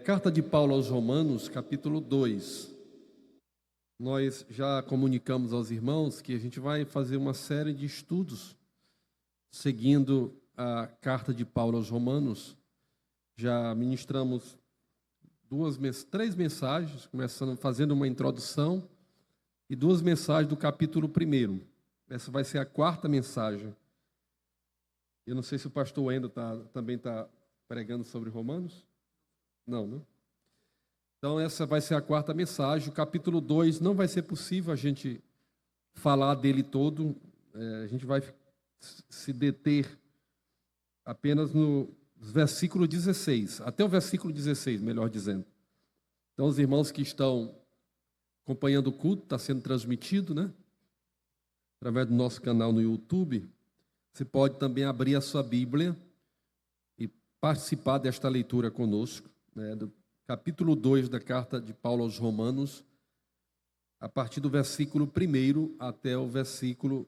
Carta de Paulo aos Romanos, capítulo 2. Nós já comunicamos aos irmãos que a gente vai fazer uma série de estudos seguindo a carta de Paulo aos Romanos. Já ministramos três mensagens, fazendo uma introdução, e 2 mensagens do capítulo 1. Essa vai ser a 4ª mensagem. Eu não sei se o pastor Wendel também está pregando sobre Romanos. Não, né? Então, essa vai ser a 4ª mensagem. O capítulo 2 não vai ser possível a gente falar dele todo. A gente vai se deter apenas no versículo 16, até o versículo 16, melhor dizendo. Então, os irmãos que estão acompanhando o culto, está sendo transmitido, né? Através do nosso canal no YouTube. Você pode também abrir a sua Bíblia e participar desta leitura conosco, do capítulo 2 da carta de Paulo aos Romanos, a partir do versículo 1 até o versículo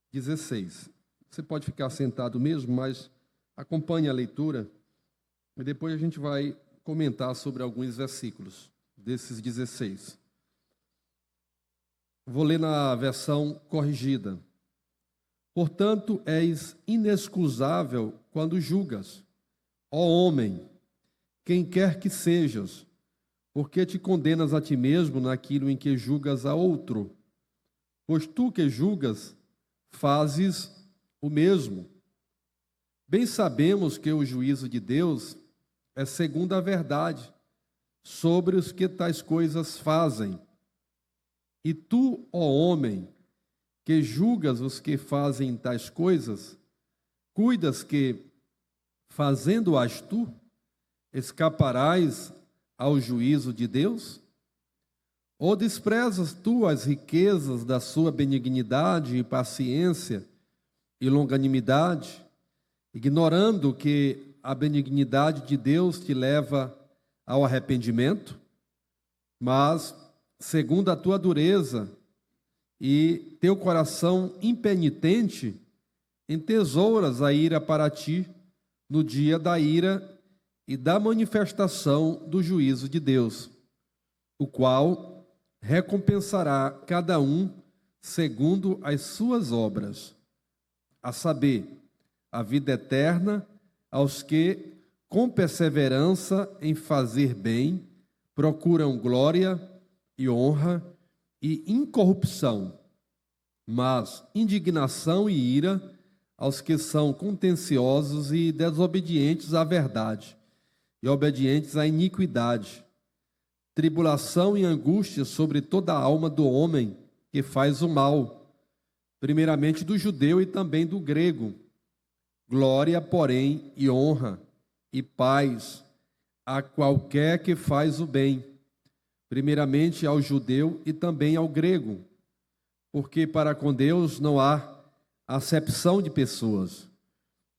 16. Você pode ficar sentado mesmo, mas acompanhe a leitura e depois a gente vai comentar sobre alguns versículos desses 16. Vou ler na versão corrigida. Portanto, és inexcusável quando julgas, ó homem, quem quer que sejas, porque te condenas a ti mesmo naquilo em que julgas a outro? Pois tu que julgas, fazes o mesmo. Bem sabemos que o juízo de Deus é segundo a verdade sobre os que tais coisas fazem. E tu, ó homem, que julgas os que fazem tais coisas, cuidas que, fazendo-as tu, escaparás ao juízo de Deus? Ou desprezas tu as riquezas da sua benignidade e paciência e longanimidade, ignorando que a benignidade de Deus te leva ao arrependimento? Mas, segundo a tua dureza e teu coração impenitente, entesouras a ira para ti no dia da ira e da manifestação do juízo de Deus, o qual recompensará cada um segundo as suas obras, a saber, a vida eterna aos que, com perseverança em fazer bem, procuram glória e honra e incorrupção, mas indignação e ira aos que são contenciosos e desobedientes à verdade, e obedientes à iniquidade, tribulação e angústia sobre toda a alma do homem que faz o mal, primeiramente do judeu e também do grego. Glória, porém, e honra e paz a qualquer que faz o bem, primeiramente ao judeu e também ao grego, porque para com Deus não há acepção de pessoas,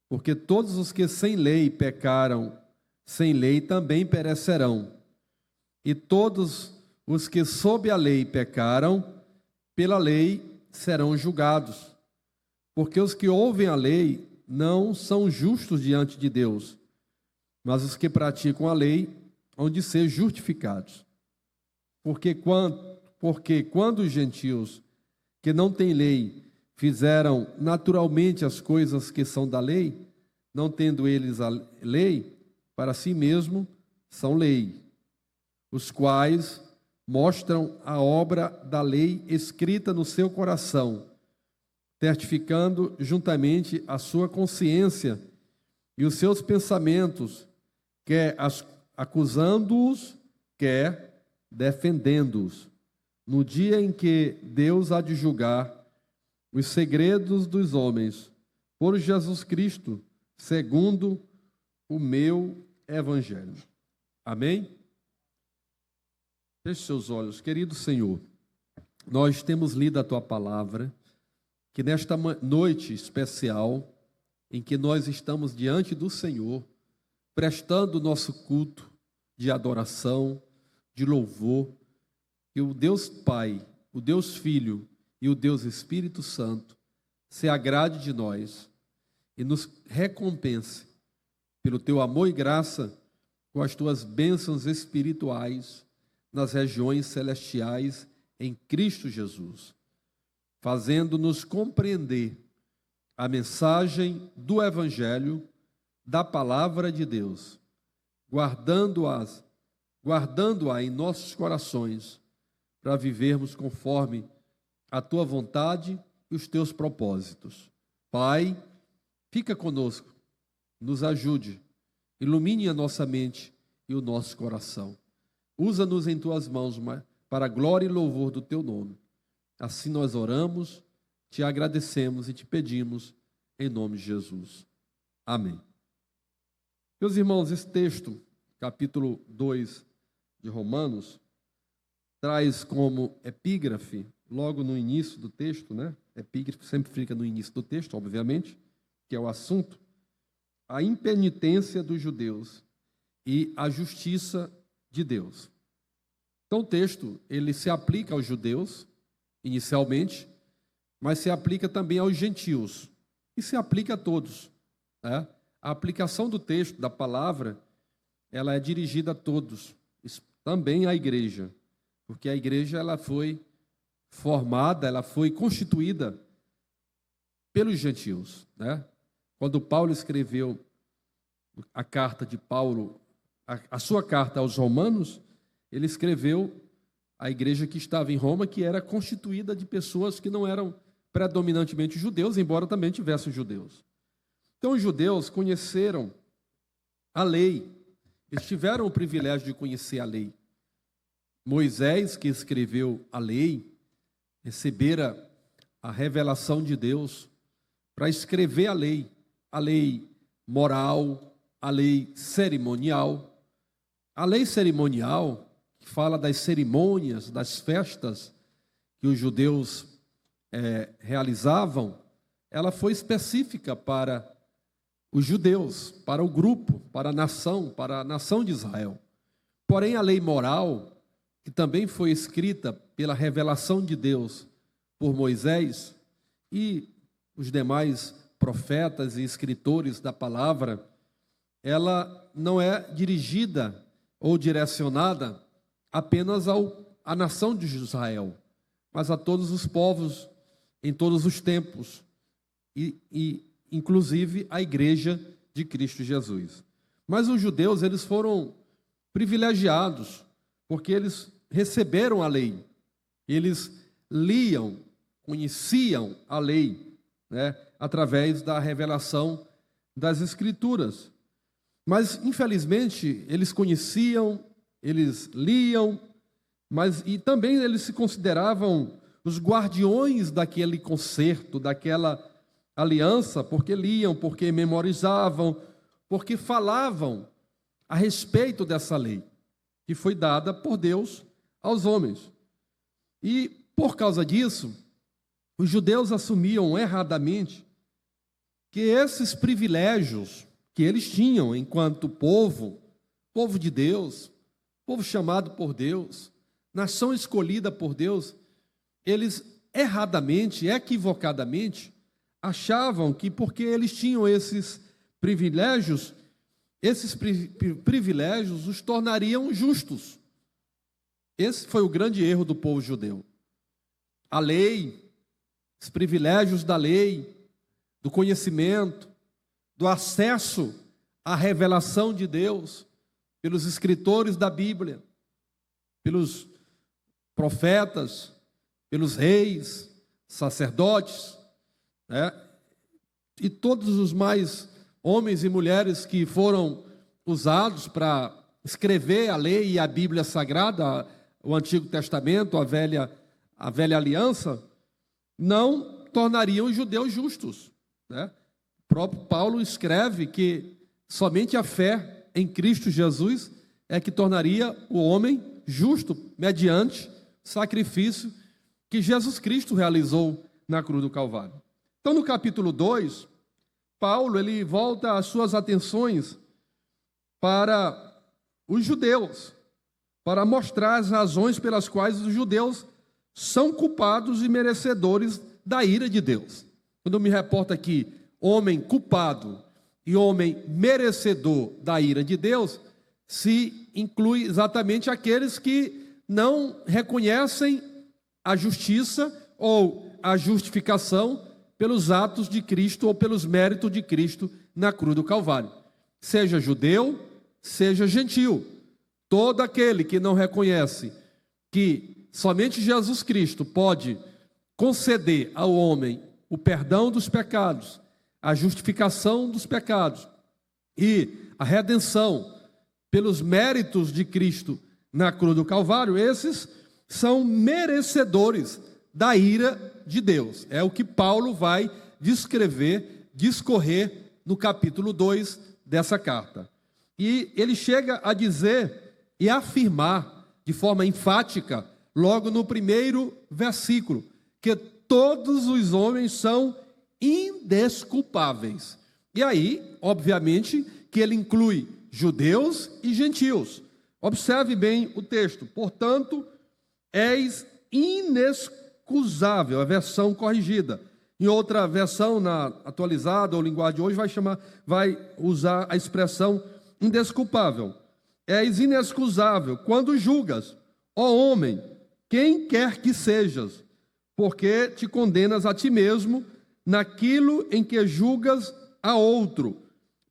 porque todos os que sem lei pecaram, sem lei também perecerão, e todos os que sob a lei pecaram, pela lei serão julgados, porque os que ouvem a lei não são justos diante de Deus, mas os que praticam a lei hão de ser justificados. Porque quando os gentios que não têm lei fizeram naturalmente as coisas que são da lei, não tendo eles a lei, para si mesmo são lei, os quais mostram a obra da lei escrita no seu coração, certificando juntamente a sua consciência e os seus pensamentos, quer acusando-os, quer defendendo-os, no dia em que Deus há de julgar os segredos dos homens, por Jesus Cristo, segundo o meu Evangelho. Amém? Feche seus olhos. Querido Senhor, nós temos lido a Tua Palavra, que nesta noite especial, em que nós estamos diante do Senhor, prestando o nosso culto de adoração, de louvor, que o Deus Pai, o Deus Filho e o Deus Espírito Santo se agrade de nós e nos recompense pelo Teu amor e graça com as tuas bênçãos espirituais nas regiões celestiais em Cristo Jesus, fazendo-nos compreender a mensagem do Evangelho, da palavra de Deus, guardando-a em nossos corações, para vivermos conforme a tua vontade e os teus propósitos. Pai, fica conosco, nos ajude, ilumine a nossa mente e o nosso coração. Usa-nos em tuas mãos para a glória e louvor do teu nome. Assim nós oramos, te agradecemos e te pedimos em nome de Jesus. Amém. Meus irmãos, esse texto, capítulo 2 de Romanos, traz como epígrafe, logo no início do texto, né? Epígrafe sempre fica no início do texto, obviamente, que é o assunto, a impenitência dos judeus e a justiça de Deus. Então o texto, ele se aplica aos judeus, inicialmente, mas se aplica também aos gentios, e se aplica a todos, né? A aplicação do texto, da palavra, ela é dirigida a todos, também à igreja, porque a igreja ela foi formada, ela foi constituída pelos gentios, né? Quando Paulo escreveu a carta de Paulo, a sua carta aos romanos, ele escreveu a igreja que estava em Roma, que era constituída de pessoas que não eram predominantemente judeus, embora também tivessem judeus. Então os judeus conheceram a lei, eles tiveram o privilégio de conhecer a lei. Moisés, que escreveu a lei, recebera a revelação de Deus para escrever a lei moral, a lei cerimonial. A lei cerimonial, que fala das cerimônias, das festas que os judeus realizavam, ela foi específica para os judeus, para o grupo, para a nação de Israel. Porém, a lei moral, que também foi escrita pela revelação de Deus por Moisés e os demais profetas e escritores da palavra, ela não é dirigida ou direcionada apenas à nação de Israel, mas a todos os povos, em todos os tempos, e inclusive a igreja de Cristo Jesus. Mas os judeus, eles foram privilegiados, porque eles receberam a lei, eles liam, conheciam a lei, né, através da revelação das Escrituras. Mas, infelizmente, eles conheciam, eles liam, e também eles se consideravam os guardiões daquele concerto, daquela aliança, porque liam, porque memorizavam, porque falavam a respeito dessa lei, que foi dada por Deus aos homens. E, por causa disso, os judeus assumiam erradamente que esses privilégios que eles tinham enquanto povo de Deus, povo chamado por Deus, nação escolhida por Deus, eles erradamente, equivocadamente, achavam que porque eles tinham esses privilégios os tornariam justos. Esse foi o grande erro do povo judeu. A lei, os privilégios da lei, do conhecimento, do acesso à revelação de Deus, pelos escritores da Bíblia, pelos profetas, pelos reis, sacerdotes, né? E todos os mais homens e mulheres que foram usados para escrever a lei e a Bíblia Sagrada, o Antigo Testamento, a velha aliança, não tornariam os judeus justos, né? O próprio Paulo escreve que somente a fé em Cristo Jesus é que tornaria o homem justo mediante sacrifício que Jesus Cristo realizou na cruz do Calvário. Então, no capítulo 2, Paulo ele volta as suas atenções para os judeus, para mostrar as razões pelas quais os judeus são culpados e merecedores da ira de Deus. Quando eu me reporto aqui, homem culpado e homem merecedor da ira de Deus, se inclui exatamente aqueles que não reconhecem a justiça ou a justificação pelos atos de Cristo ou pelos méritos de Cristo na cruz do Calvário. Seja judeu, seja gentil. Todo aquele que não reconhece que somente Jesus Cristo pode conceder ao homem o perdão dos pecados, a justificação dos pecados e a redenção pelos méritos de Cristo na cruz do Calvário, esses são merecedores da ira de Deus. É o que Paulo vai descrever, discorrer no capítulo 2 dessa carta. E ele chega a dizer e afirmar de forma enfática, logo no primeiro versículo, que todos os homens são indesculpáveis. E aí, obviamente, que ele inclui judeus e gentios. Observe bem o texto. Portanto, és inexcusável, a versão corrigida. Em outra versão, na atualizada ou linguagem de hoje, vai usar a expressão indesculpável. És inexcusável quando julgas, ó homem, quem quer que sejas, porque te condenas a ti mesmo naquilo em que julgas a outro,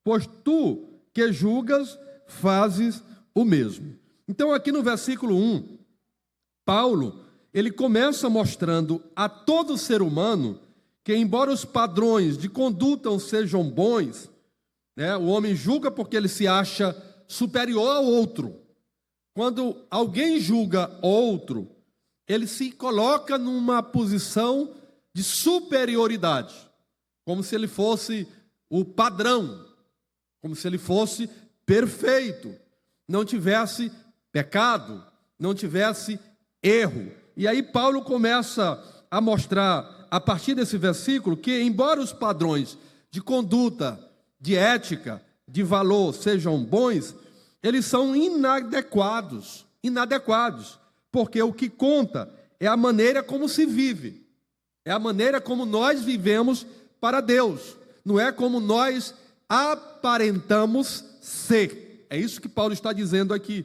pois tu que julgas fazes o mesmo. Então aqui no versículo 1, Paulo, ele começa mostrando a todo ser humano que, embora os padrões de conduta sejam bons, o homem julga porque ele se acha superior ao outro. Quando alguém julga outro, ele se coloca numa posição de superioridade, como se ele fosse o padrão, como se ele fosse perfeito, não tivesse pecado, não tivesse erro. E aí Paulo começa a mostrar, a partir desse versículo, que embora os padrões de conduta, de ética, de valor sejam bons, eles são inadequados, porque o que conta é a maneira como se vive, é a maneira como nós vivemos para Deus, não é como nós aparentamos ser. É isso que Paulo está dizendo aqui.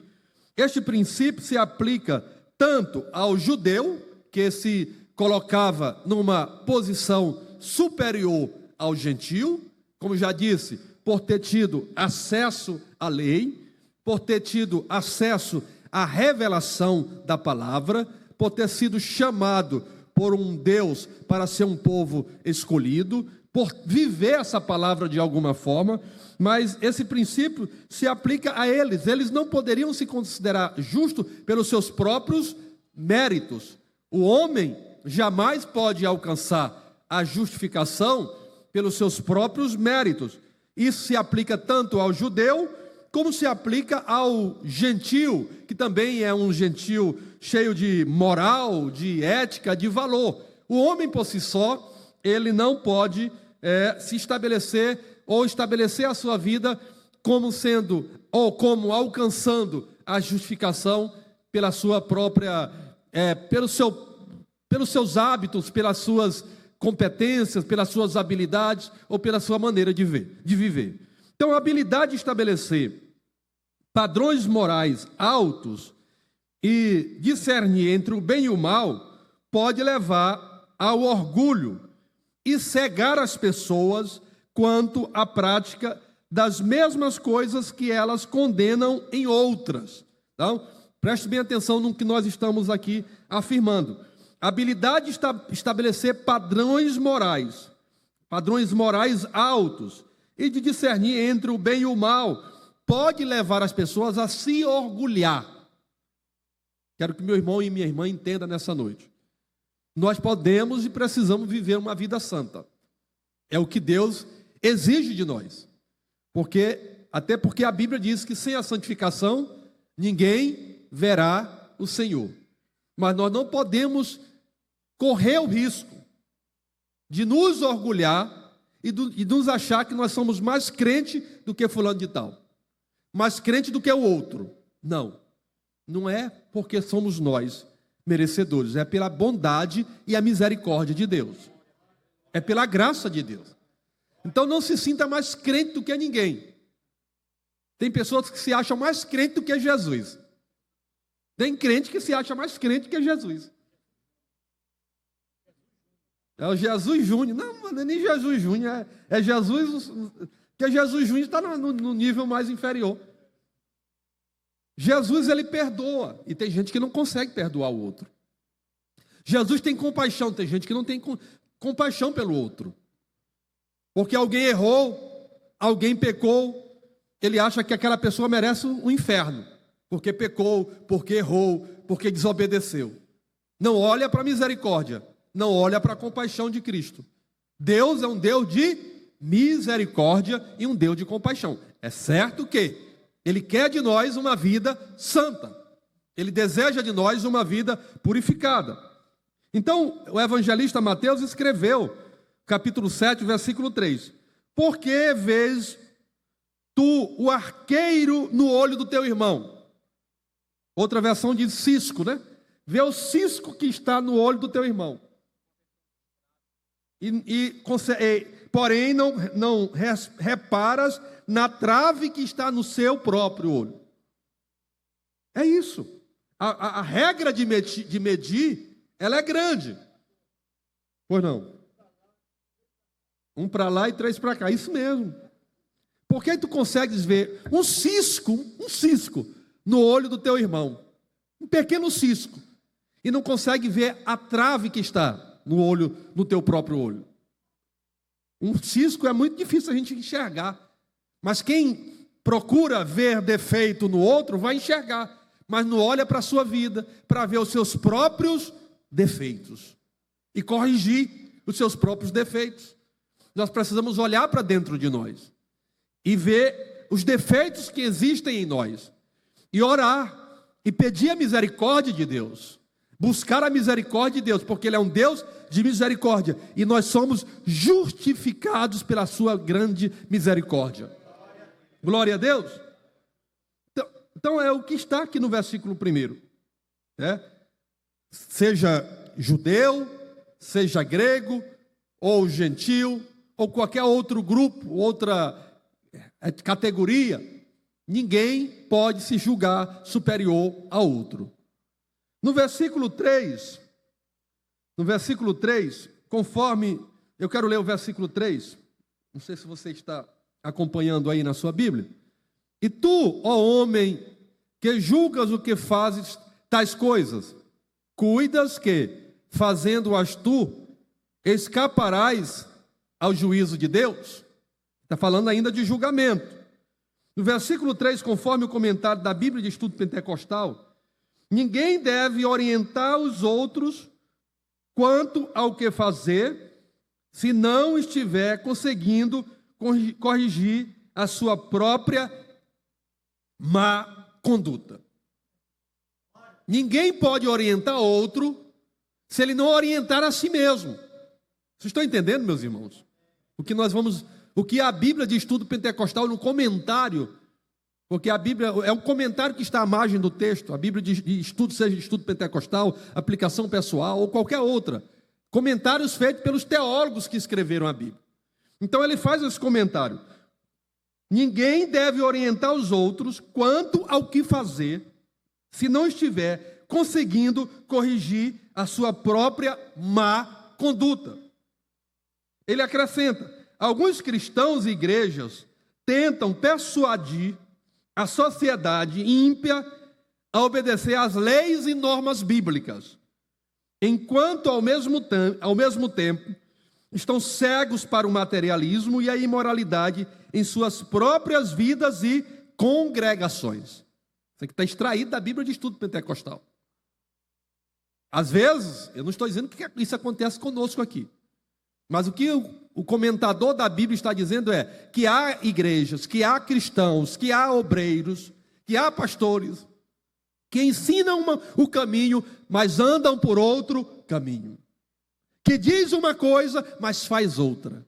Este princípio se aplica tanto ao judeu, que se colocava numa posição superior ao gentio, como já disse, por ter tido acesso à lei, por ter tido acesso à revelação da palavra, por ter sido chamado por um Deus para ser um povo escolhido, por viver essa palavra de alguma forma, mas esse princípio se aplica a eles. Eles não poderiam se considerar justos pelos seus próprios méritos. O homem jamais pode alcançar a justificação pelos seus próprios méritos. Isso se aplica tanto ao judeu, como se aplica ao gentio, que também é um gentio cheio de moral, de ética, de valor. O homem por si só, ele não pode se estabelecer ou estabelecer a sua vida como sendo ou como alcançando a justificação pela sua própria, pelos seus hábitos, pelas suas competências, pelas suas habilidades ou pela sua maneira de viver. Então, a habilidade de estabelecer padrões morais altos e discernir entre o bem e o mal pode levar ao orgulho e cegar as pessoas quanto à prática das mesmas coisas que elas condenam em outras. Então, preste bem atenção no que nós estamos aqui afirmando. A habilidade de estabelecer padrões morais altos e de discernir entre o bem e o mal pode levar as pessoas a se orgulhar. Quero que meu irmão e minha irmã entendam nessa noite. Nós podemos e precisamos viver uma vida santa. É o que Deus exige de nós. Até porque a Bíblia diz que sem a santificação ninguém verá o Senhor. Mas nós não podemos correr o risco de nos orgulhar e nos achar que nós somos mais crente do que fulano de tal, mais crente do que o outro. Não é porque somos nós merecedores, é pela bondade e a misericórdia de Deus, é pela graça de Deus. Então não se sinta mais crente do que ninguém. Tem pessoas que se acham mais crente do que Jesus. Tem crente que se acha mais crente que Jesus. É o Jesus Júnior. Não, não é nem Jesus Júnior, é Jesus, que Jesus Júnior está no nível mais inferior. Jesus, ele perdoa, e tem gente que não consegue perdoar o outro. Jesus tem compaixão, tem gente que não tem compaixão pelo outro. Porque alguém errou, alguém pecou, ele acha que aquela pessoa merece um inferno, porque pecou, porque errou, porque desobedeceu. Não olha para a misericórdia, não olha para a compaixão de Cristo. Deus é um Deus de misericórdia e um Deus de compaixão. É certo que Ele quer de nós uma vida santa. Ele deseja de nós uma vida purificada. Então, o evangelista Mateus escreveu, capítulo 7, versículo 3. Por que vês tu o arqueiro no olho do teu irmão? Outra versão diz cisco, né? Vê o cisco que está no olho do teu irmão. Porém, não reparas na trave que está no seu próprio olho. É isso. A regra de medir, ela é grande. Pois não? 1 para lá e 3 para cá. Isso mesmo. Porque aí tu consegues ver um cisco no olho do teu irmão. Um pequeno cisco. E não consegue ver a trave que está no teu próprio olho. Um cisco é muito difícil a gente enxergar. Mas quem procura ver defeito no outro vai enxergar. Mas não olha para a sua vida para ver os seus próprios defeitos e corrigir os seus próprios defeitos. Nós precisamos olhar para dentro de nós e ver os defeitos que existem em nós e orar e pedir a misericórdia de Deus, buscar a misericórdia de Deus, porque Ele é um Deus de misericórdia e nós somos justificados pela sua grande misericórdia. Glória a Deus. Então é o que está aqui no versículo 1, né? Seja judeu, seja grego, ou gentil, ou qualquer outro grupo, outra categoria, ninguém pode se julgar superior a outro. No versículo 3, conforme, eu quero ler o versículo 3, não sei se você está acompanhando aí na sua Bíblia. E tu, ó homem, que julgas o que fazes tais coisas, cuidas que, fazendo-as tu, escaparás ao juízo de Deus? Está falando ainda de julgamento. No versículo 3, conforme o comentário da Bíblia de Estudo Pentecostal, ninguém deve orientar os outros quanto ao que fazer, se não estiver conseguindo corrigir a sua própria má conduta. Ninguém pode orientar outro se ele não orientar a si mesmo. Vocês estão entendendo, meus irmãos? O que a Bíblia de Estudo Pentecostal no comentário, porque a Bíblia é um comentário que está à margem do texto, a Bíblia de estudo, seja de estudo pentecostal, aplicação pessoal ou qualquer outra, comentários feitos pelos teólogos que escreveram a Bíblia. Então ele faz esse comentário: ninguém deve orientar os outros quanto ao que fazer, se não estiver conseguindo corrigir a sua própria má conduta. Ele acrescenta: alguns cristãos e igrejas tentam persuadir a sociedade ímpia a obedecer às leis e normas bíblicas, enquanto ao mesmo tempo estão cegos para o materialismo e a imoralidade em suas próprias vidas e congregações. Isso aqui está extraído da Bíblia de Estudo Pentecostal. Às vezes, eu não estou dizendo que isso acontece conosco aqui, mas o que o comentador da Bíblia está dizendo é que há igrejas, que há cristãos, que há obreiros, que há pastores, que ensinam o caminho, mas andam por outro caminho. Que diz uma coisa, mas faz outra.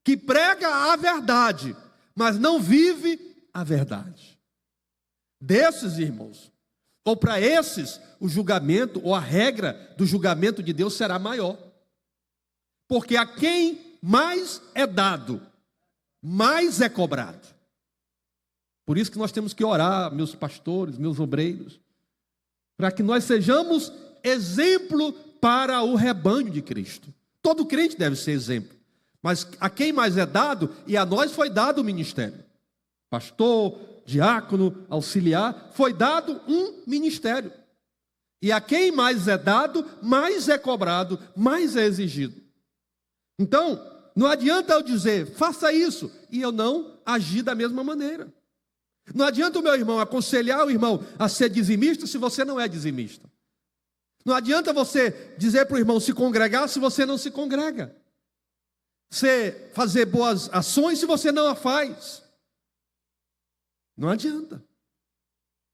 Que prega a verdade, mas não vive a verdade. Desses, irmãos, ou para esses, o julgamento, ou a regra do julgamento de Deus será maior. Porque a quem mais é dado, mais é cobrado. Por isso que nós temos que orar, meus pastores, meus obreiros, para que nós sejamos exemplo para o rebanho de Cristo. Todo crente deve ser exemplo, mas a quem mais é dado, e a nós foi dado o ministério. Pastor, diácono, auxiliar, foi dado um ministério. E a quem mais é dado, mais é cobrado, mais é exigido. Então, não adianta eu dizer, faça isso, e eu não agir da mesma maneira. Não adianta o meu irmão aconselhar o irmão a ser dizimista se você não é dizimista. Não adianta você dizer para o irmão se congregar se você não se congrega. Você fazer boas ações se você não a faz. Não adianta.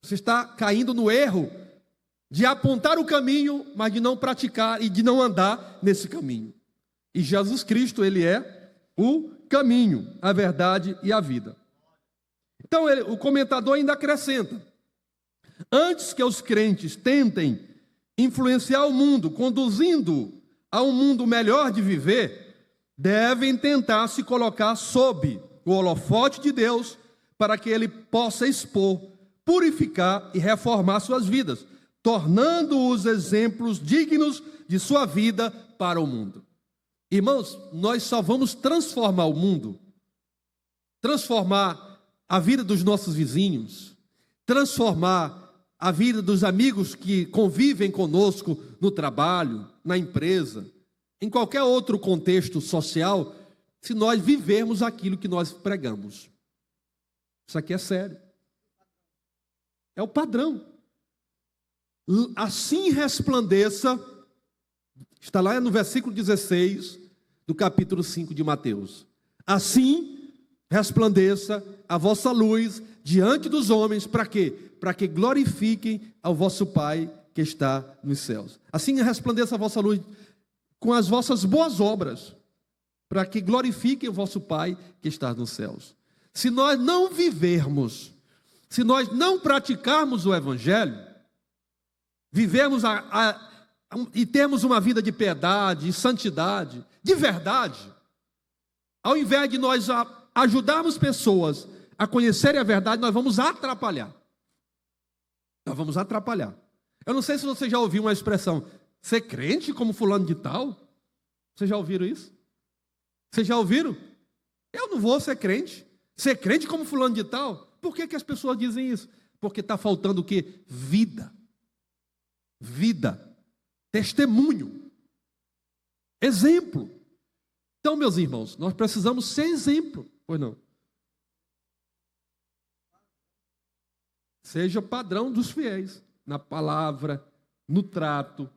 Você está caindo no erro de apontar o caminho, mas de não praticar e de não andar nesse caminho. E Jesus Cristo, Ele é o caminho, a verdade e a vida. Então, o comentador ainda acrescenta: antes que os crentes tentem influenciar o mundo, conduzindo a um mundo melhor de viver, devem tentar se colocar sob o holofote de Deus, para que Ele possa expor, purificar e reformar suas vidas, tornando-os exemplos dignos de sua vida para o mundo. Irmãos, nós só vamos transformar o mundo, transformar a vida dos nossos vizinhos, transformar a vida dos amigos que convivem conosco no trabalho, na empresa, em qualquer outro contexto social, se nós vivermos aquilo que nós pregamos. Isso aqui é sério. É o padrão. Assim resplandeça, está lá no versículo 16 do capítulo 5 de Mateus. Assim resplandeça a vossa luz diante dos homens, para quê? Para que glorifiquem ao vosso Pai que está nos céus. Assim resplandeça a vossa luz com as vossas boas obras, para que glorifiquem o vosso Pai que está nos céus. Se nós não vivermos, se nós não praticarmos o Evangelho, vivemos e temos uma vida de piedade e santidade, de verdade, ao invés de nós ajudarmos pessoas a conhecerem a verdade, nós vamos atrapalhar. Nós vamos atrapalhar. Eu não sei se você já ouviu uma expressão, ser crente como fulano de tal. Vocês já ouviram isso? Vocês já ouviram? Eu não vou ser crente. Ser crente como fulano de tal. Por que as pessoas dizem isso? Porque está faltando o quê? Vida. Vida. Testemunho. Exemplo. Então, meus irmãos, nós precisamos ser exemplo. Pois não? Seja padrão dos fiéis. Na palavra, no trato.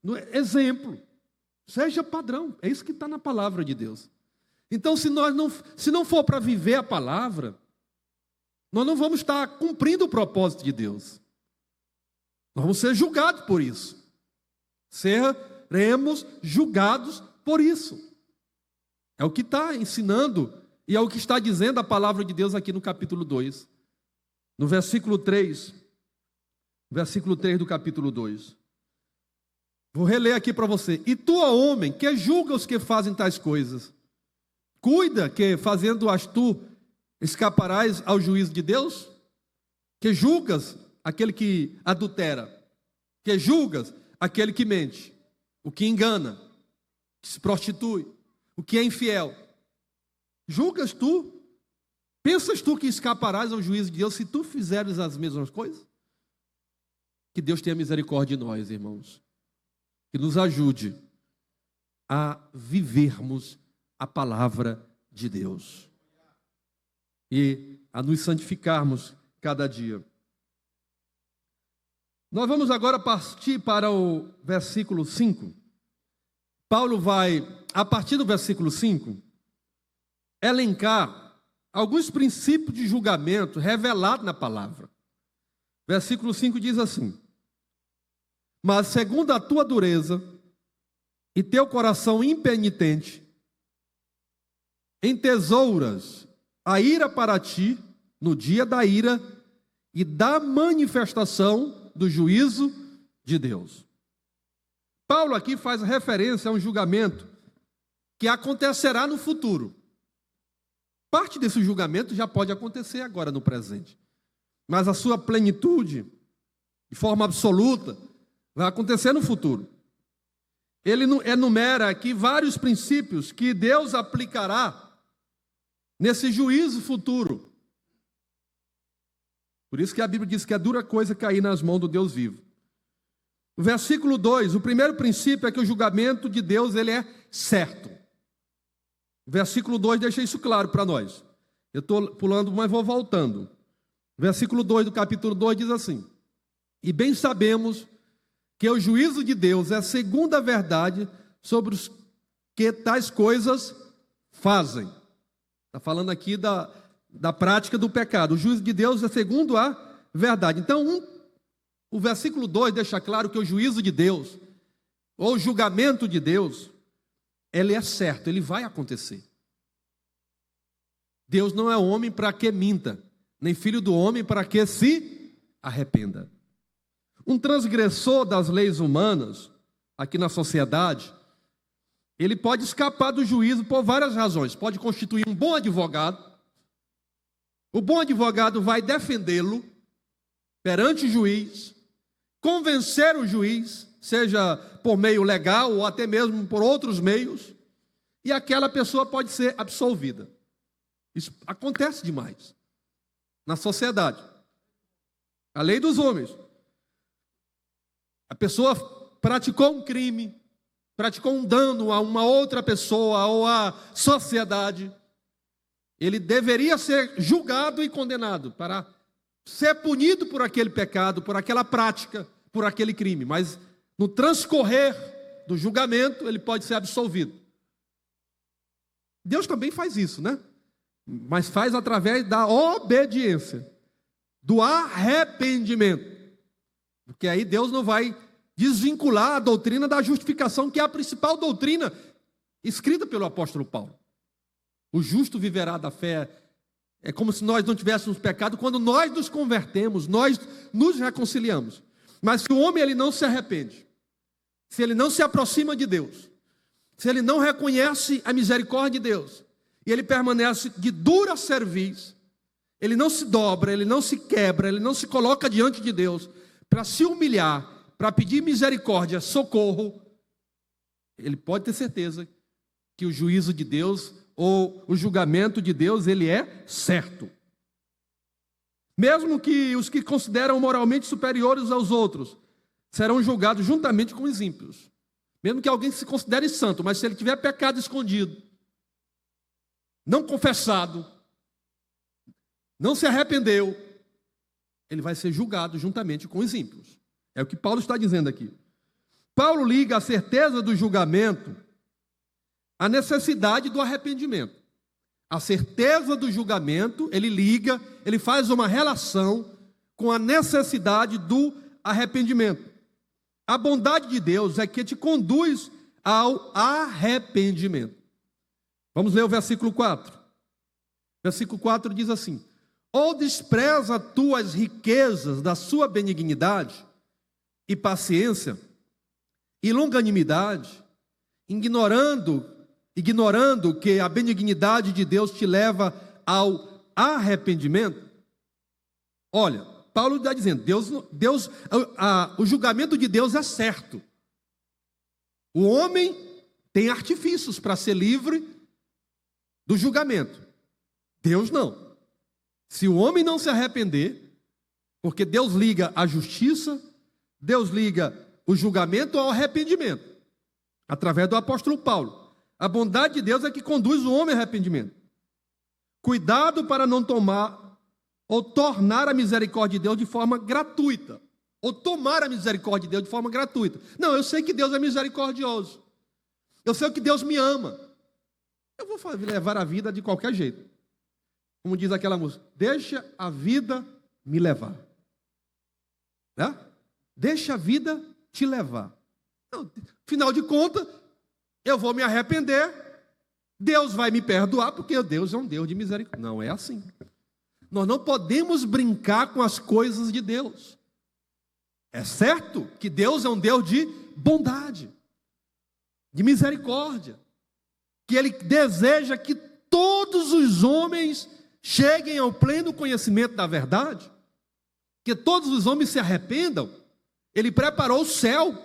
No exemplo. Seja padrão. É isso que está na palavra de Deus. Então, se não for para viver a palavra, nós não vamos estar cumprindo o propósito de Deus. Nós vamos ser julgados por isso. Seremos julgados por isso. É o que está ensinando e é o que está dizendo a palavra de Deus aqui no capítulo 2. No versículo 3. Versículo 3 do capítulo 2. Vou reler aqui para você. E tu, ó homem, que julga os que fazem tais coisas, cuida que, fazendo-as tu, escaparás ao juízo de Deus? Que julgas aquele que adultera? Que julgas aquele que mente? O que engana? Que se prostitui? O que é infiel? Julgas tu? Pensas tu que escaparás ao juízo de Deus se tu fizeres as mesmas coisas? Que Deus tenha misericórdia de nós, irmãos. Que nos ajude a vivermos a palavra de Deus e a nos santificarmos cada dia. Nós vamos agora partir para o versículo 5. Paulo vai, a partir do versículo 5, elencar alguns princípios de julgamento revelados na palavra. Versículo 5 diz assim: mas segundo a tua dureza e teu coração impenitente, entesouras a ira para ti no dia da ira e da manifestação do juízo de Deus. Paulo aqui faz referência a um julgamento que acontecerá no futuro. Parte desse julgamento já pode acontecer agora no presente. Mas a sua plenitude, de forma absoluta, vai acontecer no futuro. Ele enumera aqui vários princípios que Deus aplicará nesse juízo futuro. Por isso que a Bíblia diz que é dura coisa cair nas mãos do Deus vivo. No versículo 2, o primeiro princípio é que o julgamento de Deus ele é certo. O versículo 2 deixa isso claro para nós. Eu estou pulando, mas vou voltando. O versículo 2 do capítulo 2 diz assim: e bem sabemos que o juízo de Deus é a segunda verdade sobre os que tais coisas fazem. Está falando aqui da prática do pecado. O juízo de Deus é segundo a verdade. Então, o versículo 2 deixa claro que o juízo de Deus, ou o julgamento de Deus, ele é certo, ele vai acontecer. Deus não é homem para que minta, nem filho do homem para que se arrependa. Um transgressor das leis humanas, aqui na sociedade, ele pode escapar do juízo por várias razões. Pode constituir um bom advogado. O bom advogado vai defendê-lo perante o juiz, convencer o juiz, seja por meio legal ou até mesmo por outros meios, e aquela pessoa pode ser absolvida. Isso acontece demais na sociedade. A lei dos homens. A pessoa praticou um crime, praticou um dano a uma outra pessoa ou à sociedade. Ele deveria ser julgado e condenado para ser punido por aquele pecado, por aquela prática, por aquele crime. Mas no transcorrer do julgamento, ele pode ser absolvido. Deus também faz isso, né? Mas faz através da obediência, do arrependimento. Porque aí Deus não vai desvincular a doutrina da justificação, que é a principal doutrina escrita pelo apóstolo Paulo. O justo viverá da fé. É como se nós não tivéssemos pecado quando nós nos convertemos, nós nos reconciliamos. Mas se o homem ele não se arrepende, se ele não se aproxima de Deus, se ele não reconhece a misericórdia de Deus, e ele permanece de dura cerviz, ele não se dobra, ele não se quebra, ele não se coloca diante de Deus para se humilhar, para pedir misericórdia, socorro, ele pode ter certeza que o juízo de Deus ou o julgamento de Deus, ele é certo. Mesmo que os que consideram moralmente superiores aos outros serão julgados juntamente com os ímpios. Mesmo que alguém se considere santo, mas se ele tiver pecado escondido, não confessado, não se arrependeu, ele vai ser julgado juntamente com os ímpios. É o que Paulo está dizendo aqui. Paulo liga a certeza do julgamento à necessidade do arrependimento. A certeza do julgamento, ele liga, ele faz uma relação com a necessidade do arrependimento. A bondade de Deus é que te conduz ao arrependimento. Vamos ler o versículo 4. Versículo 4 diz assim: ou despreza tu as riquezas da sua benignidade e paciência e longanimidade, ignorando que a benignidade de Deus te leva ao arrependimento. Olha, Paulo está dizendo, o julgamento de Deus é certo. O homem tem artifícios para ser livre do julgamento. Deus não. Se o homem não se arrepender, porque Deus liga a justiça, Deus liga o julgamento ao arrependimento, através do apóstolo Paulo. A bondade de Deus é que conduz o homem ao arrependimento. Cuidado para não tomar ou tornar a misericórdia de Deus de forma gratuita, ou tomar a misericórdia de Deus de forma gratuita. Não, eu sei que Deus é misericordioso. Eu sei que Deus me ama. Eu vou levar a vida de qualquer jeito. Como diz aquela música, deixa a vida me levar. Né? Deixa a vida te levar. Então, afinal de contas, eu vou me arrepender, Deus vai me perdoar, porque Deus é um Deus de misericórdia. Não é assim. Nós não podemos brincar com as coisas de Deus. É certo que Deus é um Deus de bondade, de misericórdia, que Ele deseja que todos os homens cheguem ao pleno conhecimento da verdade, que todos os homens se arrependam. Ele preparou o céu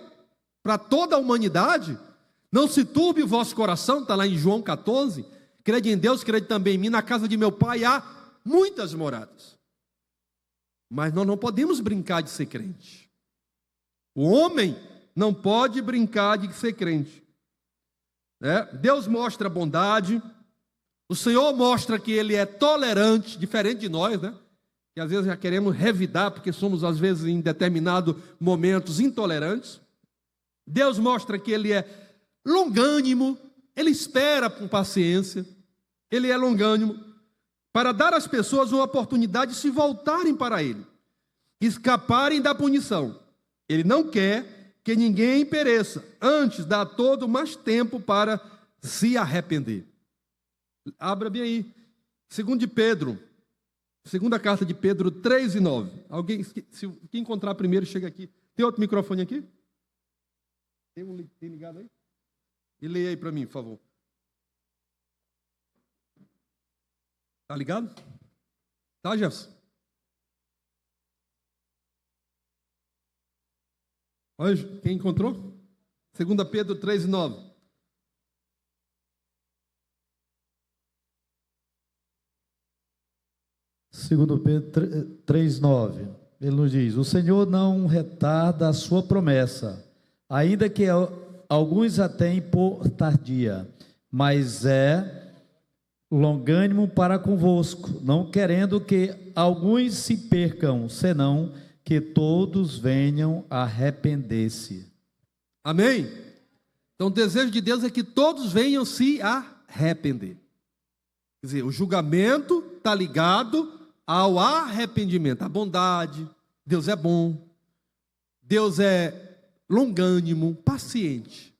para toda a humanidade. Não se turbe o vosso coração, está lá em João 14. Crede em Deus, crede também em mim. Na casa de meu pai há muitas moradas. Mas nós não podemos brincar de ser crente. O homem não pode brincar de ser crente. Deus mostra bondade. O Senhor mostra que Ele é tolerante, diferente de nós, que às vezes já queremos revidar, porque somos às vezes em determinados momentos intolerantes. Deus mostra que Ele é longânimo, Ele espera com paciência, Ele é longânimo, para dar às pessoas uma oportunidade de se voltarem para Ele, escaparem da punição. Ele não quer que ninguém pereça, antes dá a todo mais tempo para se arrepender. Abra bem aí, 2 de Pedro, segunda carta de Pedro 3:9. Alguém, se quem encontrar primeiro, chega aqui. Tem outro microfone aqui? Tem ligado aí? E leia aí para mim, por favor. Tá ligado? Tá, Jefferson? Olha, quem encontrou? 2 Pedro 3:9. Segundo Pedro 3:9, ele nos diz: o Senhor não retarda a sua promessa, ainda que alguns a têm por tardia, mas é longânimo para convosco, não querendo que alguns se percam, senão que todos venham a arrepender-se. Amém? Então o desejo de Deus é que todos venham se arrepender. Quer dizer, o julgamento está ligado ao arrependimento, à bondade. Deus é bom, Deus é longânimo, paciente.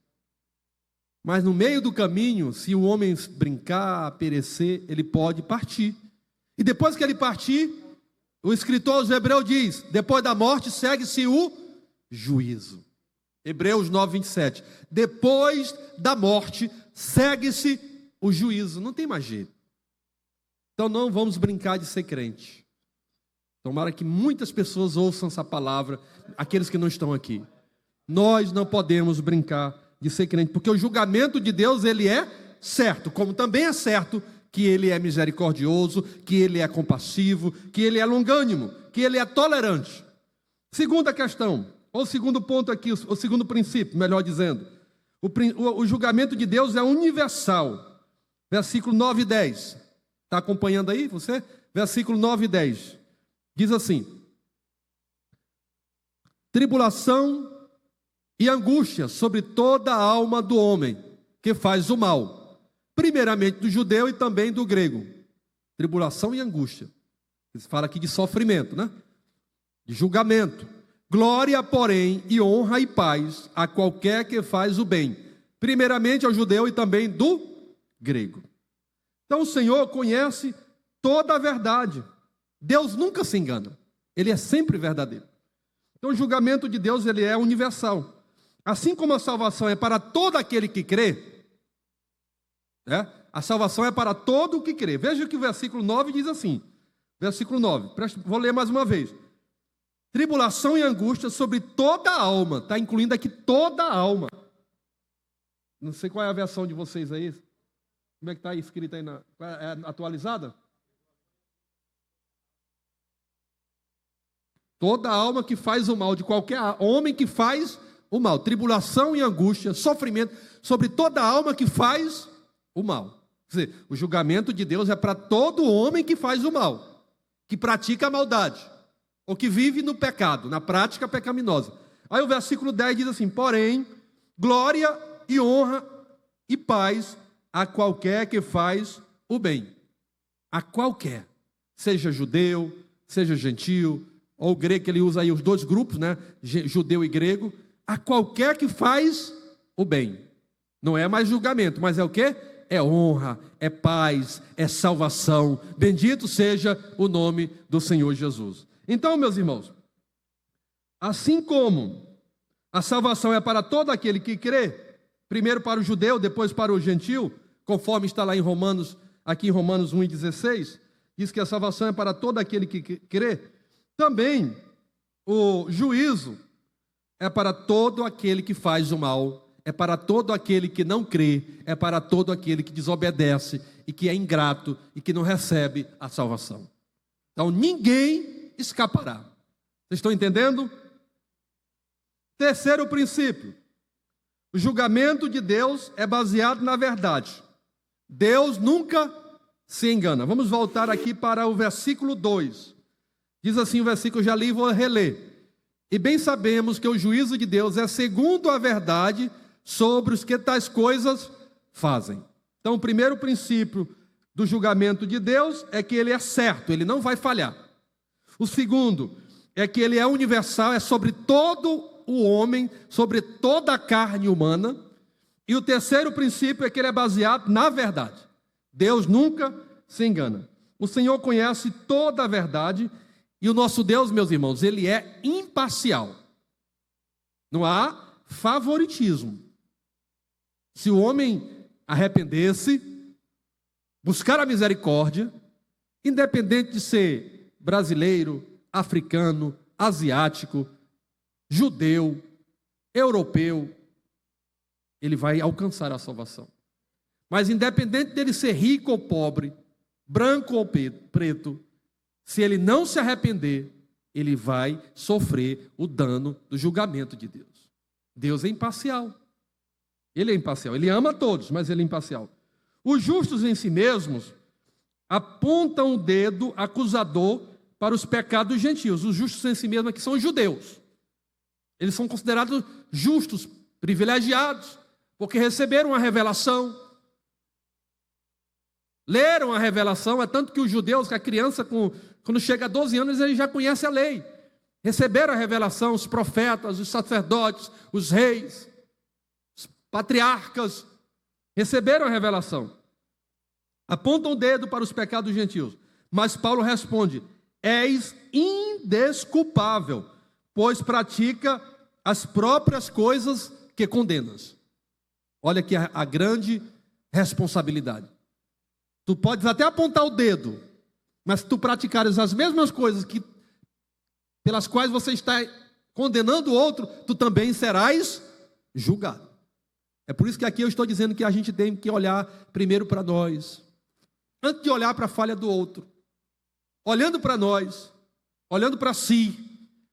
Mas no meio do caminho, se o homem brincar, perecer, ele pode partir. E depois que ele partir, o escritor aos Hebreus diz: depois da morte segue-se o juízo. Hebreus 9:27. Depois da morte segue-se o juízo. Não tem mais jeito. Então não vamos brincar de ser crente. Tomara que muitas pessoas ouçam essa palavra, aqueles que não estão aqui. Nós não podemos brincar de ser crente, porque o julgamento de Deus, ele é certo, como também é certo que ele é misericordioso, que ele é compassivo, que ele é longânimo, que ele é tolerante. Segunda questão, ou segundo ponto aqui, o segundo princípio, melhor dizendo, o julgamento de Deus é universal. Versículo 9 e 10. Está acompanhando aí você? Versículo 9 e 10. Diz assim: tribulação e angústia sobre toda a alma do homem que faz o mal, primeiramente do judeu e também do grego. Tribulação e angústia. Ele fala aqui de sofrimento, de julgamento. Glória, porém, e honra e paz a qualquer que faz o bem, primeiramente ao judeu e também do grego. Então o Senhor conhece toda a verdade. Deus nunca se engana. Ele é sempre verdadeiro. Então o julgamento de Deus, ele é universal. Assim como a salvação é para todo aquele que crê, a salvação é para todo o que crê. Veja que o versículo 9 diz assim, versículo 9, vou ler mais uma vez. Tribulação e angústia sobre toda a alma, está incluindo aqui toda a alma. Não sei qual é a versão de vocês aí. Como é que está escrito aí? É atualizada? Toda a alma que faz o mal, de qualquer homem que faz o mal. Tribulação e angústia, sofrimento, sobre toda a alma que faz o mal. Quer dizer, o julgamento de Deus é para todo homem que faz o mal, que pratica a maldade, ou que vive no pecado, na prática pecaminosa. Aí o versículo 10 diz assim: porém, glória e honra e paz a qualquer que faz o bem. A qualquer, seja judeu, seja gentil, ou grego, que ele usa aí os dois grupos, judeu e grego. A qualquer que faz o bem. Não é mais julgamento, mas é o quê? É honra, é paz, é salvação. Bendito seja o nome do Senhor Jesus. Então, meus irmãos, assim como a salvação é para todo aquele que crê, primeiro para o judeu, depois para o gentil, conforme está lá em Romanos aqui em Romanos 1,16, diz que a salvação é para todo aquele que crê. Também o juízo é para todo aquele que faz o mal, é para todo aquele que não crê, é para todo aquele que desobedece e que é ingrato e que não recebe a salvação. Então ninguém escapará. Vocês estão entendendo? Terceiro princípio: o julgamento de Deus é baseado na verdade. Deus nunca se engana. Vamos voltar aqui para o versículo 2. Diz assim o versículo, eu já li e vou reler. E bem sabemos que o juízo de Deus é segundo a verdade sobre os que tais coisas fazem. Então, o primeiro princípio do julgamento de Deus é que ele é certo, ele não vai falhar. O segundo é que ele é universal, é sobre todo o homem, sobre toda a carne humana. E o terceiro princípio é que ele é baseado na verdade. Deus nunca se engana. O Senhor conhece toda a verdade e o nosso Deus, meus irmãos, ele é imparcial. Não há favoritismo. Se o homem arrepender-se, buscar a misericórdia, independente de ser brasileiro, africano, asiático, judeu, europeu, ele vai alcançar a salvação. Mas independente dele ser rico ou pobre, branco ou preto, se ele não se arrepender, ele vai sofrer o dano do julgamento de Deus. Deus é imparcial. Ele é imparcial. Ele ama a todos, mas ele é imparcial. Os justos em si mesmos apontam o dedo acusador para os pecados dos gentios. Os justos em si mesmos aqui são os judeus. Eles são considerados justos, privilegiados, porque receberam a revelação. Leram a revelação, é tanto que os judeus, que a criança, quando chega a 12 anos, ele já conhece a lei. Receberam a revelação, os profetas, os sacerdotes, os reis, os patriarcas, receberam a revelação. Apontam o dedo para os pecados dos gentios. Mas Paulo responde, és indesculpável, pois pratica as próprias coisas que condenas. Olha aqui a grande responsabilidade. Tu podes até apontar o dedo, mas se tu praticares as mesmas coisas pelas quais você está condenando o outro, tu também serás julgado. É por isso que aqui eu estou dizendo que a gente tem que olhar primeiro para nós, antes de olhar para a falha do outro. Olhando para nós, olhando para si,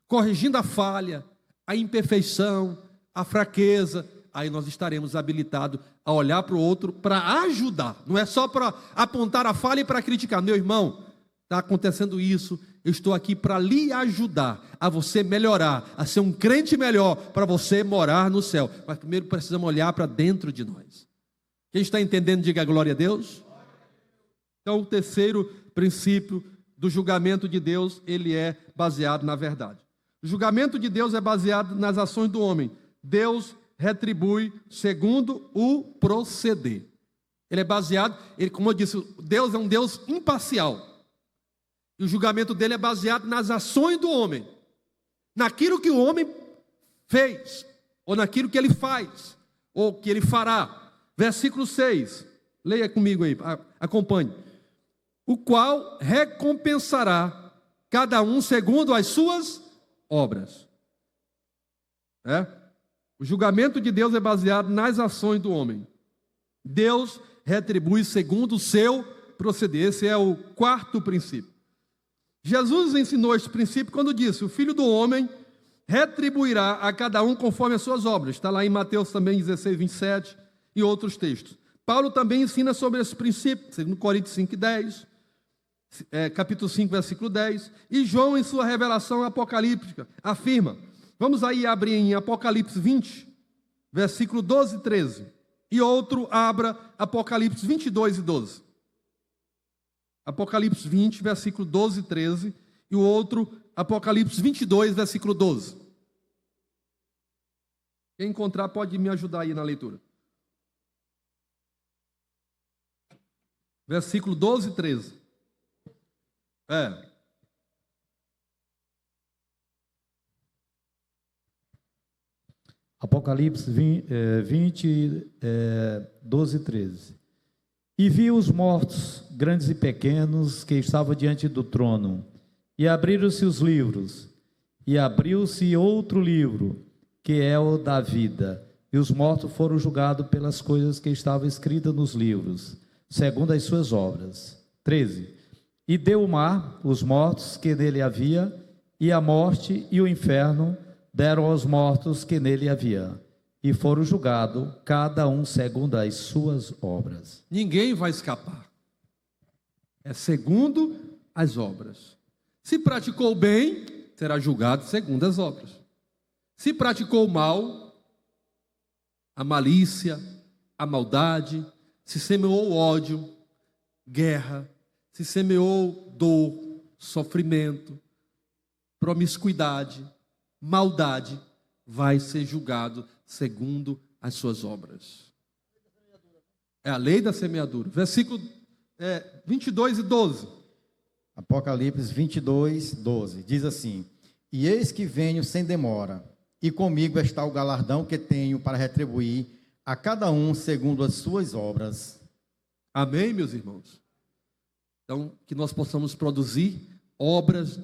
corrigindo a falha, a imperfeição, a fraqueza, aí nós estaremos habilitados a olhar para o outro para ajudar. Não é só para apontar a falha e para criticar. Meu irmão, está acontecendo isso, eu estou aqui para lhe ajudar a você melhorar, a ser um crente melhor, para você morar no céu. Mas primeiro precisamos olhar para dentro de nós. Quem está entendendo, diga glória a Deus. Então, o terceiro princípio do julgamento de Deus, ele é baseado na verdade. O julgamento de Deus é baseado nas ações do homem. Deus retribui segundo o proceder. Ele é baseado, como eu disse, Deus é um Deus imparcial. E o julgamento dele é baseado nas ações do homem. Naquilo que o homem fez, ou naquilo que ele faz, ou que ele fará. Versículo 6, leia comigo aí, acompanhe. O qual recompensará cada um segundo as suas obras. O julgamento de Deus é baseado nas ações do homem. Deus retribui segundo o seu proceder. Esse é o quarto princípio. Jesus ensinou este princípio quando disse, o Filho do Homem retribuirá a cada um conforme as suas obras. Está lá em Mateus também 16, 27 e outros textos. Paulo também ensina sobre esse princípio, 2 Coríntios 5, 10, capítulo 5, versículo 10. E João, em sua revelação apocalíptica, afirma, vamos aí abrir em Apocalipse 20, versículo 12 e 13. E outro abra Apocalipse 22 e 12. Apocalipse 20, versículo 12 e 13. E o outro, Apocalipse 22, versículo 12. Quem encontrar pode me ajudar aí na leitura. Versículo 12 e 13. Apocalipse 20, 12 e 13. E vi os mortos, grandes e pequenos, que estavam diante do trono. E abriram-se os livros. E abriu-se outro livro, que é o da vida. E os mortos foram julgados pelas coisas que estavam escritas nos livros, segundo as suas obras. 13. E deu o mar, os mortos que nele havia, e a morte e o inferno deram aos mortos que nele havia. E foram julgados, cada um segundo as suas obras. Ninguém vai escapar. É segundo as obras. Se praticou o bem, será julgado segundo as obras. Se praticou o mal, a malícia, a maldade, se semeou ódio, guerra, se semeou dor, sofrimento, promiscuidade, maldade, vai ser julgado segundo as suas obras. É a lei da semeadura. Versículo 22 e 12. Apocalipse 22, 12. Diz assim: E eis que venho sem demora, e comigo está o galardão que tenho para retribuir a cada um segundo as suas obras. Amém, meus irmãos? Então, que nós possamos produzir obras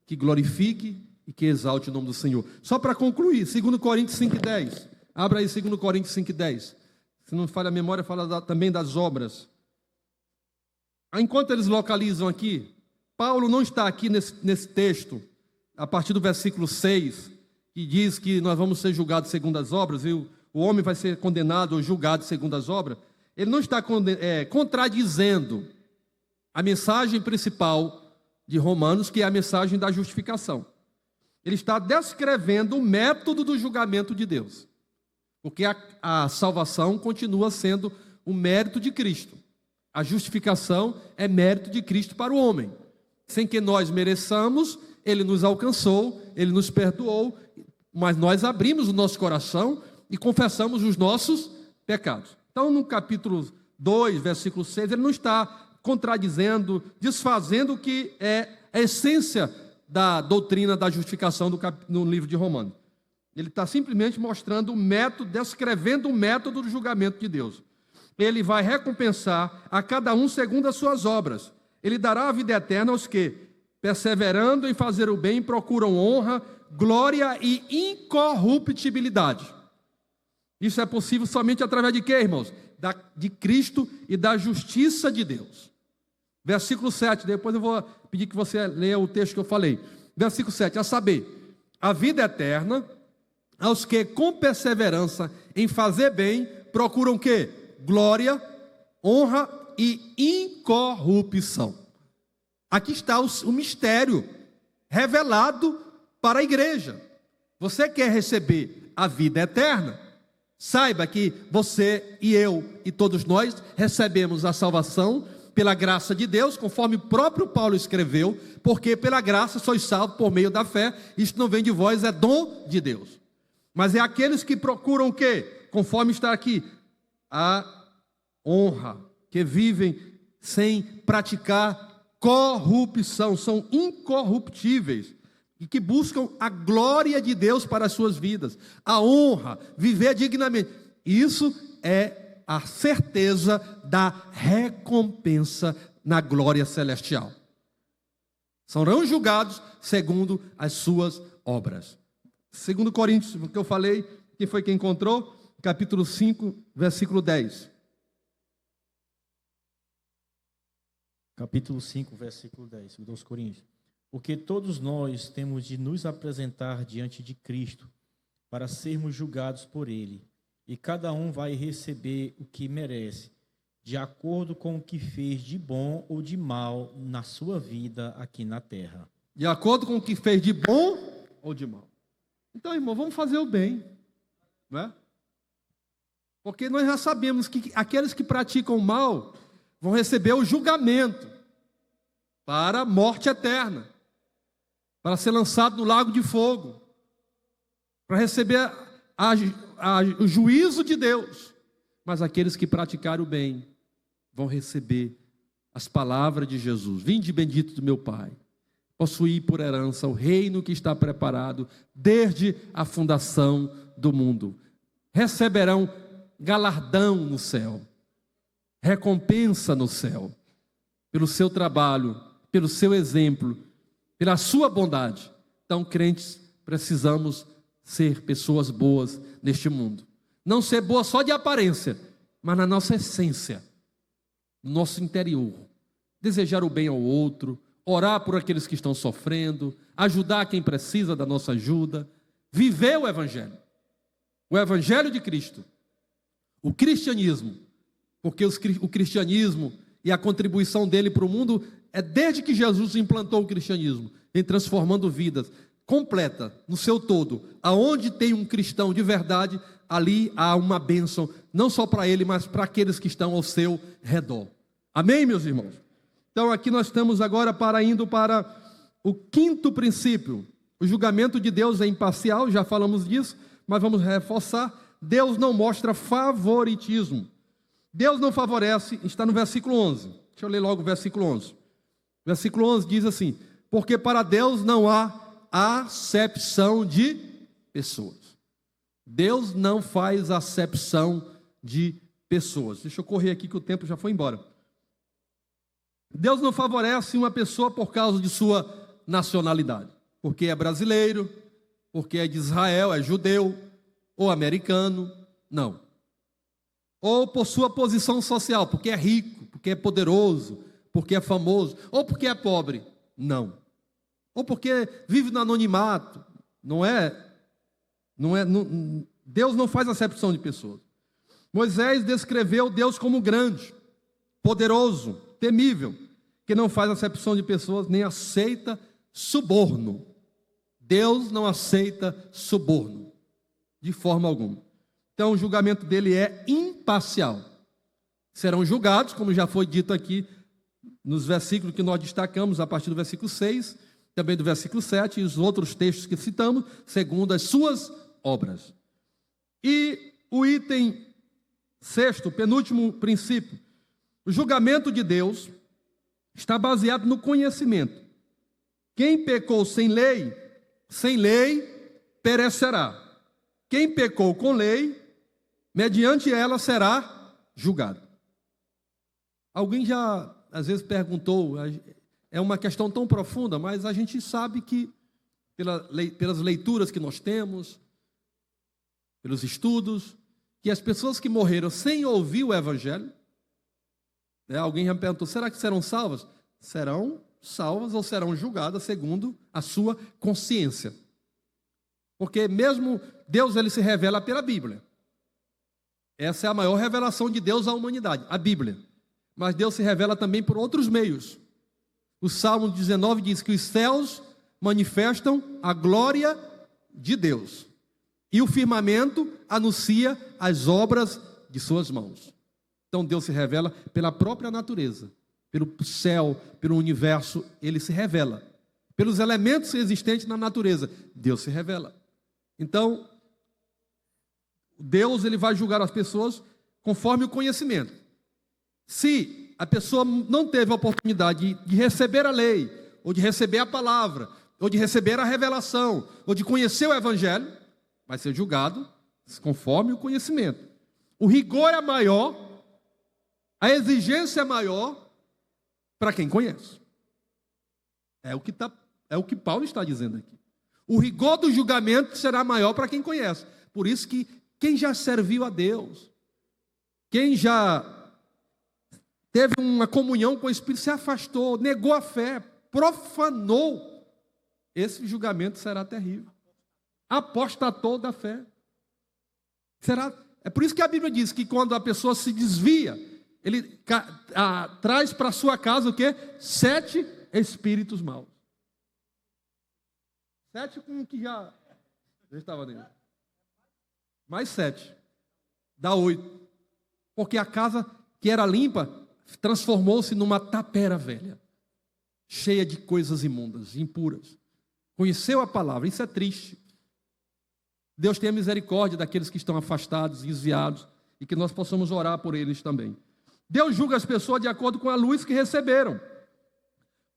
que glorifiquem e que exalte o nome do Senhor. Só para concluir, 2 Coríntios 5,10. Abra aí 2 Coríntios 5,10. Se não falha a memória, fala também das obras. Enquanto eles localizam aqui, Paulo não está aqui nesse texto, a partir do versículo 6, que diz que nós vamos ser julgados segundo as obras, e o homem vai ser condenado ou julgado segundo as obras. Ele não está contradizendo a mensagem principal de Romanos, que é a mensagem da justificação. Ele está descrevendo o método do julgamento de Deus, porque a salvação continua sendo o mérito de Cristo. A justificação é mérito de Cristo para o homem. Sem que nós mereçamos, Ele nos alcançou, Ele nos perdoou, mas nós abrimos o nosso coração e confessamos os nossos pecados. Então, no capítulo 2, versículo 6, ele não está contradizendo, desfazendo o que é a essência da doutrina da justificação no livro de Romanos. Ele está simplesmente mostrando o método, descrevendo o método do julgamento de Deus. Ele vai recompensar a cada um segundo as suas obras. Ele dará a vida eterna aos que, perseverando em fazer o bem, procuram honra, glória e incorruptibilidade. Isso é possível somente através de quê, irmãos? De Cristo e da justiça de Deus. Versículo 7, depois eu vou pedir que você leia o texto que eu falei. Versículo 7, a saber, a vida eterna aos que com perseverança em fazer bem procuram o quê? Glória, honra e incorrupção. Aqui está o mistério revelado para a igreja. Você quer receber a vida eterna? Saiba que você e eu e todos nós recebemos a salvação pela graça de Deus, conforme o próprio Paulo escreveu, porque pela graça sois salvos por meio da fé. Isto não vem de vós, é dom de Deus. Mas é aqueles que procuram o quê? Conforme está aqui, a honra, que vivem sem praticar corrupção, são incorruptíveis e que buscam a glória de Deus para as suas vidas, a honra, viver dignamente. Isso é a certeza da recompensa na glória celestial. Serão julgados segundo as suas obras. 2 Coríntios, o que eu falei, quem foi que encontrou? Capítulo 5, versículo 10. Capítulo 5, versículo 10, 2 Coríntios. Porque todos nós temos de nos apresentar diante de Cristo para sermos julgados por Ele, e cada um vai receber o que merece, de acordo com o que fez de bom ou de mal na sua vida aqui na terra. De acordo com o que fez de bom ou de mal. Então, irmão, vamos fazer o bem, não é? Porque nós já sabemos que aqueles que praticam o mal vão receber o julgamento para a morte eterna, para ser lançado no lago de fogo, para receber o juízo de Deus. Mas aqueles que praticaram o bem vão receber as palavras de Jesus: vinde bendito do meu Pai, possuí por herança o reino que está preparado desde a fundação do mundo. Receberão galardão no céu, recompensa no céu, pelo seu trabalho, pelo seu exemplo, pela sua bondade. Então, crentes, precisamos ser pessoas boas neste mundo. Não ser boa só de aparência, mas na nossa essência, no nosso interior. Desejar o bem ao outro, orar por aqueles que estão sofrendo, ajudar quem precisa da nossa ajuda, viver o Evangelho de Cristo, o cristianismo, porque o cristianismo e a contribuição dele para o mundo é desde que Jesus implantou o cristianismo, em transformando vidas, completa, no seu todo. Aonde tem um cristão de verdade, ali há uma bênção, não só para ele, mas para aqueles que estão ao seu redor. Amém, meus irmãos? Então aqui nós estamos agora indo para o quinto princípio. O julgamento de Deus é imparcial, já falamos disso, mas vamos reforçar. Deus não mostra favoritismo. Deus não favorece, está no versículo 11. Deixa eu ler logo o versículo 11. O versículo 11 diz assim: porque para Deus não há acepção de pessoas. Deus não faz acepção de pessoas. Deixa eu correr aqui que o tempo já foi embora. Deus não favorece uma pessoa por causa de sua nacionalidade, porque é brasileiro, porque é de Israel, é judeu, ou americano, não. Ou por sua posição social, porque é rico, porque é poderoso, porque é famoso, ou porque é pobre, não. Ou porque vive no anonimato, Deus não faz acepção de pessoas. Moisés descreveu Deus como grande, poderoso, temível, que não faz acepção de pessoas, nem aceita suborno. Deus não aceita suborno, de forma alguma. Então o julgamento dele é imparcial. Serão julgados, como já foi dito aqui, nos versículos que nós destacamos, a partir do versículo 6, também do versículo 7, e os outros textos que citamos, segundo as suas obras. E o item sexto, penúltimo princípio, o julgamento de Deus está baseado no conhecimento. Quem pecou sem lei perecerá. Quem pecou com lei, mediante ela será julgado. Alguém já, às vezes, perguntou, é uma questão tão profunda, mas a gente sabe que, pelas leituras que nós temos, pelos estudos, que as pessoas que morreram sem ouvir o Evangelho, alguém já me perguntou, será que serão salvas? Serão salvas ou serão julgadas segundo a sua consciência. Porque mesmo Deus, ele se revela pela Bíblia. Essa é a maior revelação de Deus à humanidade, a Bíblia. Mas Deus se revela também por outros meios. O Salmo 19 diz que os céus manifestam a glória de Deus, e o firmamento anuncia as obras de suas mãos. Então Deus se revela pela própria natureza, pelo céu, pelo universo, ele se revela. Pelos elementos existentes na natureza, Deus se revela. Então, Deus, ele vai julgar as pessoas conforme o conhecimento. Se a pessoa não teve a oportunidade de receber a lei, ou de receber a palavra, ou de receber a revelação, ou de conhecer o Evangelho, vai ser julgado conforme o conhecimento. O rigor é maior, a exigência é maior para quem conhece. É o que Paulo está dizendo aqui. O rigor do julgamento será maior para quem conhece. Por isso que quem já serviu a Deus, quem já teve uma comunhão com o Espírito, se afastou, negou a fé, profanou, esse julgamento será terrível. Apostatou da fé. É por isso que a Bíblia diz que quando a pessoa se desvia, ele traz para sua casa o quê? 7 espíritos maus. 7 com o que já estava dentro. Mais 7. Dá 8. Porque a casa que era limpa transformou-se numa tapera velha, cheia de coisas imundas, impuras. Conheceu a palavra, isso é triste. Deus tenha misericórdia daqueles que estão afastados, desviados, e que nós possamos orar por eles também. Deus julga as pessoas de acordo com a luz que receberam.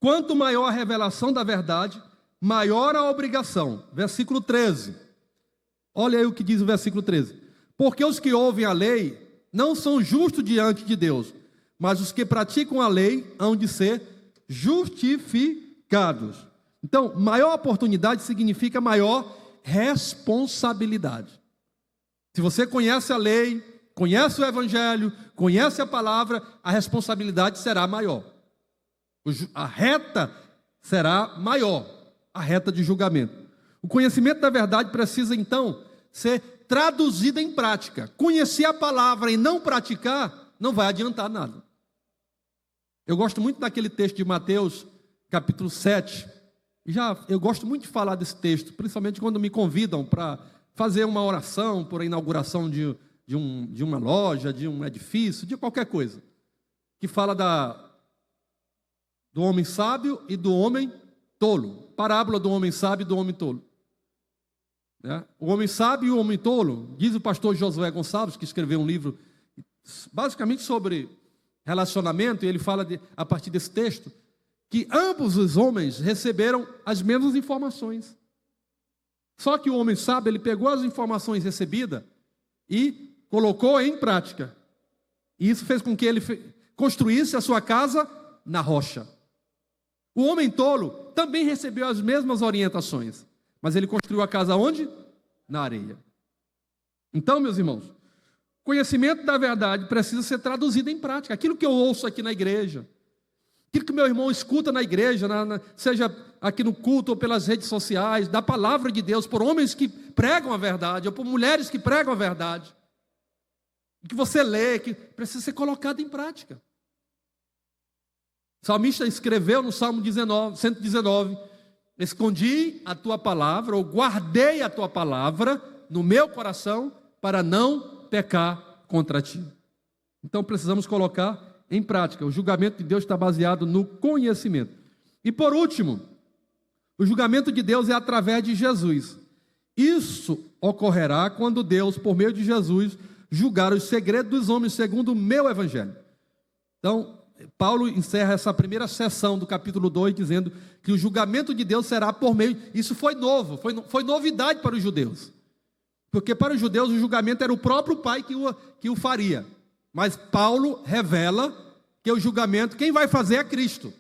Quanto maior a revelação da verdade, maior a obrigação. Versículo 13. Olha aí o que diz o versículo 13. Porque os que ouvem a lei não são justos diante de Deus, mas os que praticam a lei hão de ser justificados. Então, maior oportunidade significa maior responsabilidade. Se você conhece a lei, conhece o evangelho, conhece a palavra, a responsabilidade será maior. A reta será maior, a reta de julgamento. O conhecimento da verdade precisa, então, ser traduzido em prática. Conhecer a palavra e não praticar, não vai adiantar nada. Eu gosto muito daquele texto de Mateus, capítulo 7. Eu gosto muito de falar desse texto, principalmente quando me convidam para fazer uma oração por inauguração de uma loja, de um edifício, de qualquer coisa. Que fala do homem sábio e do homem tolo. Parábola do homem sábio e do homem tolo. O homem sábio e o homem tolo, diz o pastor Josué Gonçalves, que escreveu um livro basicamente sobre relacionamento, e ele fala a partir desse texto, que ambos os homens receberam as mesmas informações. Só que o homem sábio, ele pegou as informações recebidas e colocou em prática. E isso fez com que ele construísse a sua casa na rocha. O homem tolo também recebeu as mesmas orientações, mas ele construiu a casa onde? Na areia. Então, meus irmãos, conhecimento da verdade precisa ser traduzido em prática. Aquilo que eu ouço aqui na igreja, aquilo que meu irmão escuta na igreja, seja aqui no culto ou pelas redes sociais, da palavra de Deus, por homens que pregam a verdade, ou por mulheres que pregam a verdade, que você lê, que precisa ser colocado em prática. O salmista escreveu no Salmo 119, escondi a tua palavra, ou guardei a tua palavra no meu coração, para não pecar contra ti. Então precisamos colocar em prática. O julgamento de Deus está baseado no conhecimento. E por último, o julgamento de Deus é através de Jesus. Isso ocorrerá quando Deus, por meio de Jesus, julgar os segredos dos homens segundo o meu evangelho. Então, Paulo encerra essa primeira sessão do capítulo 2 dizendo que o julgamento de Deus será por meio... Isso foi novo, foi novidade para os judeus. Porque para os judeus o julgamento era o próprio Pai que o faria. Mas Paulo revela que o julgamento, quem vai fazer é Cristo.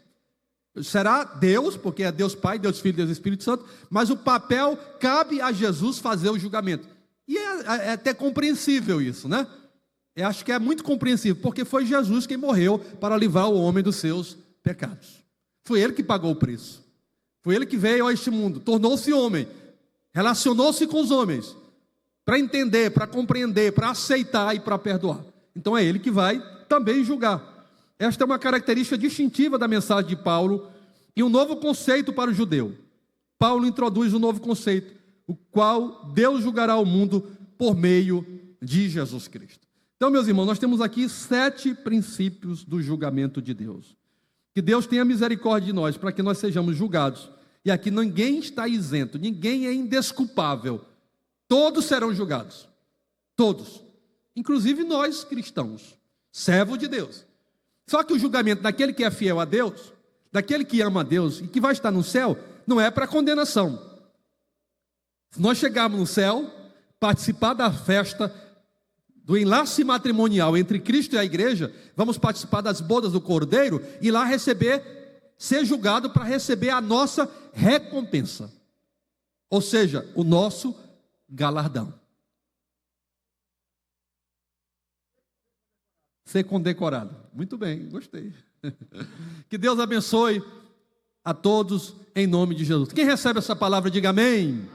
Será Deus, porque é Deus Pai, Deus Filho, Deus Espírito Santo, mas o papel cabe a Jesus fazer o julgamento. E é até compreensível isso, né? Eu acho que é muito compreensível, porque foi Jesus quem morreu para livrar o homem dos seus pecados. Foi Ele que pagou o preço. Foi Ele que veio a este mundo, tornou-se homem, relacionou-se com os homens, para entender, para compreender, para aceitar e para perdoar. Então é Ele que vai também julgar. Esta é uma característica distintiva da mensagem de Paulo e um novo conceito para o judeu. Paulo introduz um novo conceito, o qual Deus julgará o mundo por meio de Jesus Cristo. Então, meus irmãos, nós temos aqui 7 princípios do julgamento de Deus. Que Deus tenha misericórdia de nós, para que nós sejamos julgados. E aqui ninguém está isento, ninguém é indesculpável. Todos serão julgados. Todos. Inclusive nós, cristãos, servos de Deus. Só que o julgamento daquele que é fiel a Deus, daquele que ama a Deus e que vai estar no céu, não é para condenação. Se nós chegarmos no céu, participar da festa do enlace matrimonial entre Cristo e a igreja, vamos participar das bodas do Cordeiro e lá ser julgado para receber a nossa recompensa. Ou seja, o nosso galardão. Ser condecorado. Muito bem, gostei. Que Deus abençoe a todos em nome de Jesus. Quem recebe essa palavra, diga amém.